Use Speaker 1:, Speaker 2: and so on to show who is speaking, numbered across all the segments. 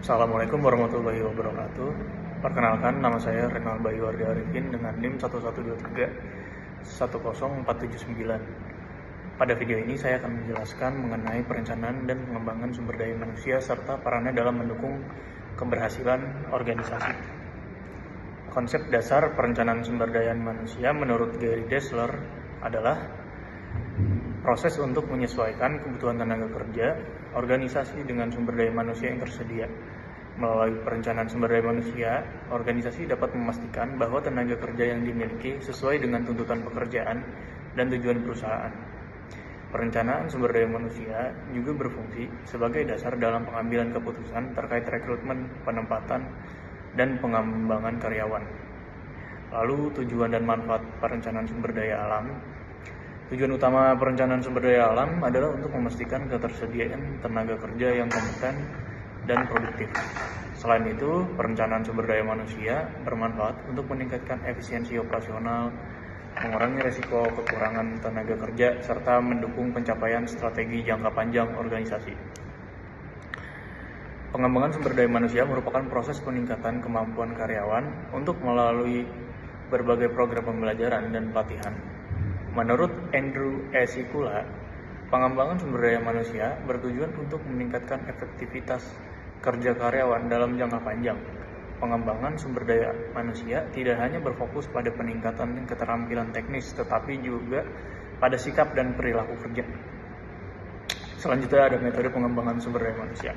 Speaker 1: Assalamualaikum warahmatullahi wabarakatuh. Perkenalkan, nama saya Renal Bayu Ardi Arifin dengan NIM 112310479. Pada video ini saya akan menjelaskan mengenai perencanaan dan pengembangan sumber daya manusia serta perannya dalam mendukung keberhasilan organisasi. Konsep dasar perencanaan sumber daya manusia menurut Gary Dessler adalah proses untuk menyesuaikan kebutuhan tenaga kerja organisasi dengan sumber daya manusia yang tersedia. Melalui perencanaan sumber daya manusia, organisasi dapat memastikan bahwa tenaga kerja yang dimiliki sesuai dengan tuntutan pekerjaan dan tujuan perusahaan. Perencanaan sumber daya manusia juga berfungsi sebagai dasar dalam pengambilan keputusan terkait rekrutmen, penempatan, dan pengembangan karyawan. Lalu tujuan dan manfaat perencanaan sumber daya alam. Tujuan utama perencanaan sumber daya alam adalah untuk memastikan ketersediaan tenaga kerja yang kompeten dan produktif. Selain itu, perencanaan sumber daya manusia bermanfaat untuk meningkatkan efisiensi operasional, mengurangi risiko kekurangan tenaga kerja, serta mendukung pencapaian strategi jangka panjang organisasi. Pengembangan sumber daya manusia merupakan proses peningkatan kemampuan karyawan untuk melalui berbagai program pembelajaran dan pelatihan. Menurut Andrew E. Sikula, pengembangan sumber daya manusia bertujuan untuk meningkatkan efektivitas kerja karyawan dalam jangka panjang. Pengembangan sumber daya manusia tidak hanya berfokus pada peningkatan keterampilan teknis, tetapi juga pada sikap dan perilaku kerja. Selanjutnya ada metode pengembangan sumber daya manusia.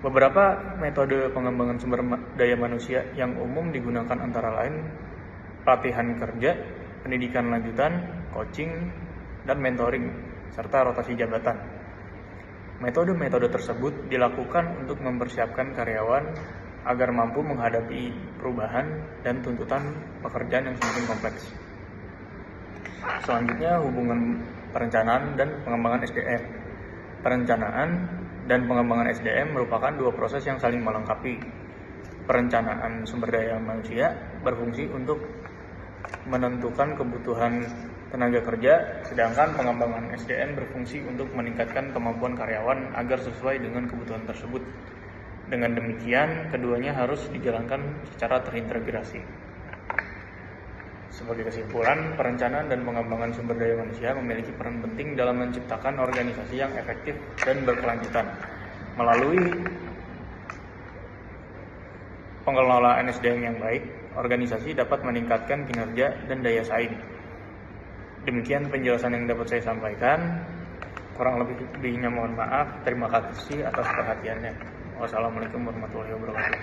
Speaker 1: Beberapa metode pengembangan sumber daya manusia yang umum digunakan antara lain pelatihan kerja, pendidikan lanjutan, coaching, dan mentoring, serta rotasi jabatan. Metode-metode tersebut dilakukan untuk mempersiapkan karyawan agar mampu menghadapi perubahan dan tuntutan pekerjaan yang semakin kompleks. Selanjutnya, hubungan perencanaan dan pengembangan SDM. Perencanaan dan pengembangan SDM merupakan dua proses yang saling melengkapi. Perencanaan sumber daya manusia berfungsi untuk menentukan kebutuhan tenaga kerja, sedangkan pengembangan SDM berfungsi untuk meningkatkan kemampuan karyawan agar sesuai dengan kebutuhan tersebut. Dengan demikian, keduanya harus dijalankan secara terintegrasi. Sebagai kesimpulan, perencanaan dan pengembangan sumber daya manusia memiliki peran penting dalam menciptakan organisasi yang efektif dan berkelanjutan. Melalui pengelolaan SDM yang baik, organisasi dapat meningkatkan kinerja dan daya saing. Demikian penjelasan yang dapat saya sampaikan. Kurang lebihnya mohon maaf. Terima kasih atas perhatiannya. Wassalamualaikum warahmatullahi wabarakatuh.